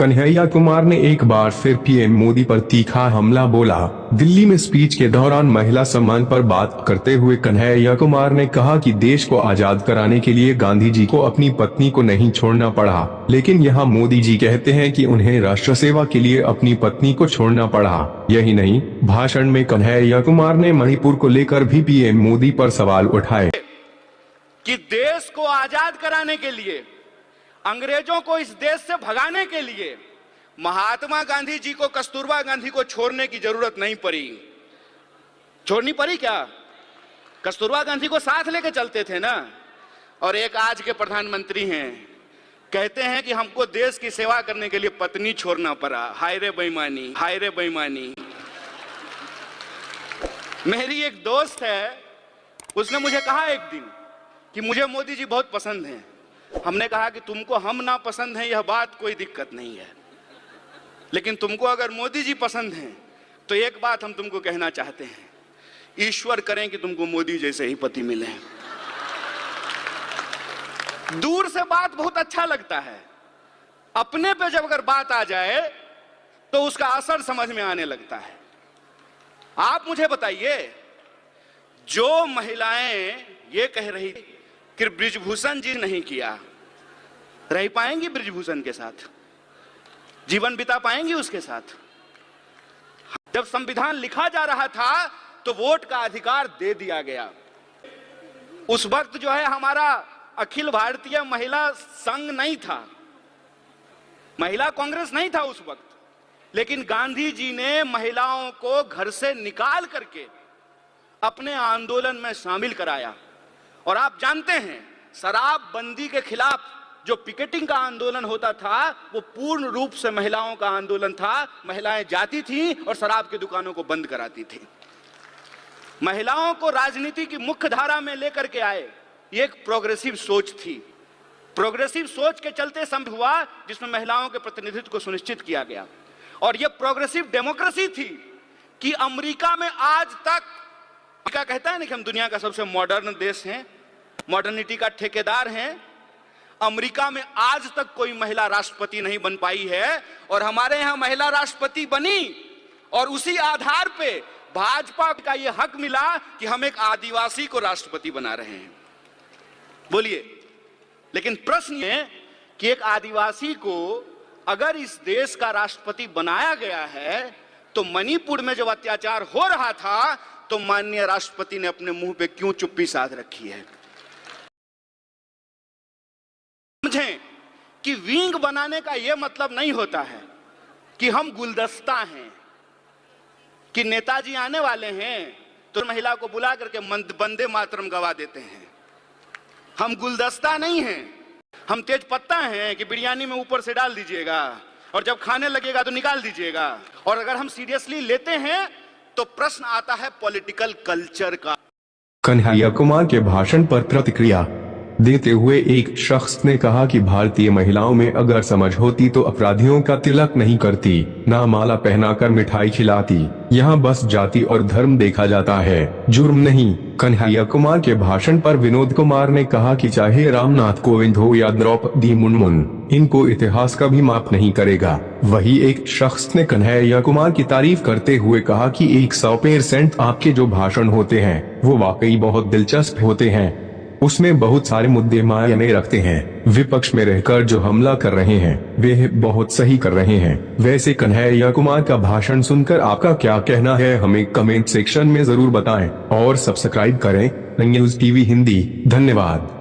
कन्हैया कुमार ने एक बार फिर पीएम मोदी पर तीखा हमला बोला। दिल्ली में स्पीच के दौरान महिला सम्मान पर बात करते हुए कन्हैया कुमार ने कहा कि देश को आजाद कराने के लिए गांधी जी को अपनी पत्नी को नहीं छोड़ना पड़ा, लेकिन यहाँ मोदी जी कहते हैं कि उन्हें राष्ट्र सेवा के लिए अपनी पत्नी को छोड़ना पड़ा। यही नहीं, भाषण में कन्हैया कुमार ने मणिपुर को लेकर भी पीएम मोदी पर सवाल उठाए कि देश को आजाद कराने के लिए, अंग्रेजों को इस देश से भगाने के लिए महात्मा गांधी जी को, कस्तूरबा गांधी को छोड़ने की जरूरत नहीं पड़ी। छोड़नी पड़ी क्या? कस्तूरबा गांधी को साथ लेके चलते थे ना। और एक आज के प्रधानमंत्री हैं, कहते हैं कि हमको देश की सेवा करने के लिए पत्नी छोड़ना पड़ा। हाय रे बेईमानी, हाय रे बेईमानी। मेरी एक दोस्त है, उसने मुझे कहा एक दिन कि मुझे मोदी जी बहुत पसंद हैं। हमने कहा कि तुमको हम ना पसंद हैं यह बात कोई दिक्कत नहीं है, लेकिन तुमको अगर मोदी जी पसंद हैं तो एक बात हम तुमको कहना चाहते हैं, ईश्वर करें कि तुमको मोदी जैसे ही पति मिले। दूर से बात बहुत अच्छा लगता है, अपने पे जब अगर बात आ जाए तो उसका असर समझ में आने लगता है। आप मुझे बताइए, जो महिलाएं ये कह रही कि बृजभूषण जी नहीं किया, रह पाएंगी बृजभूषण के साथ? जीवन बिता पाएंगी उसके साथ? जब संविधान लिखा जा रहा था तो वोट का अधिकार दे दिया गया। उस वक्त जो है हमारा अखिल भारतीय महिला संघ नहीं था, महिला कांग्रेस नहीं था उस वक्त, लेकिन गांधी जी ने महिलाओं को घर से निकाल करके अपने आंदोलन में शामिल कराया। और आप जानते हैं, शराबबंदी के खिलाफ जो पिकेटिंग का आंदोलन होता था वो पूर्ण रूप से महिलाओं का आंदोलन था। महिलाएं जाती थीं और शराब की दुकानों को बंद कराती थीं। महिलाओं को राजनीति की मुख्य धारा में लेकर के आए, ये एक प्रोग्रेसिव सोच थी। प्रोग्रेसिव सोच के चलते संभव हुआ जिसमें महिलाओं के प्रतिनिधित्व को सुनिश्चित किया गया। और यह प्रोग्रेसिव डेमोक्रेसी थी कि अमेरिका में आज तक, अमेरिका कहता है ना कि हम दुनिया का सबसे मॉडर्न देश हैं, मॉडर्निटी का ठेकेदार हैं। अमेरिका में आज तक कोई महिला राष्ट्रपति नहीं बन पाई है, और हमारे यहां महिला राष्ट्रपति बनी। और उसी आधार पे भाजपा का यह हक मिला कि हम एक आदिवासी को राष्ट्रपति बना रहे हैं। बोलिए, लेकिन प्रश्न ये कि एक आदिवासी को अगर इस देश का राष्ट्रपति बनाया गया है तो मणिपुर में जब अत्याचार हो रहा था तो माननीय राष्ट्रपति ने अपने मुंह पे क्यों चुप्पी साध रखी है? समझें कि विंग बनाने का यह मतलब नहीं होता है कि हम गुलदस्ता हैं, कि नेताजी आने वाले हैं तो महिला को बुला करके वंदे मातरम गवा देते हैं। हम गुलदस्ता नहीं हैं, हम तेज पत्ता हैं कि बिरयानी में ऊपर से डाल दीजिएगा और जब खाने लगेगा तो निकाल दीजिएगा। और अगर हम सीरियसली लेते हैं तो प्रश्न आता है पॉलिटिकल कल्चर का। कन्हैया कुमार के भाषण पर प्रतिक्रिया देते हुए एक शख्स ने कहा कि भारतीय महिलाओं में अगर समझ होती तो अपराधियों का तिलक नहीं करती, ना माला पहनाकर मिठाई खिलाती। यहाँ बस जाति और धर्म देखा जाता है, जुर्म नहीं। कन्हैया कुमार के भाषण पर विनोद कुमार ने कहा कि चाहे रामनाथ कोविंद हो या द्रौपदी मुर्मू, इनको इतिहास कभी माफ नहीं करेगा। वही एक शख्स ने कन्हैया कुमार की तारीफ करते हुए कहा कि 100% आपके जो भाषण होते हैं वो वाकई बहुत दिलचस्प होते हैं, उसमें बहुत सारे मुद्दे मायने रखते हैं। विपक्ष में रहकर जो हमला कर रहे हैं वे बहुत सही कर रहे हैं। वैसे कन्हैया कुमार का भाषण सुनकर आपका क्या कहना है, हमें कमेंट सेक्शन में जरूर बताएं और सब्सक्राइब करें न्यूज़ टीवी हिंदी। धन्यवाद।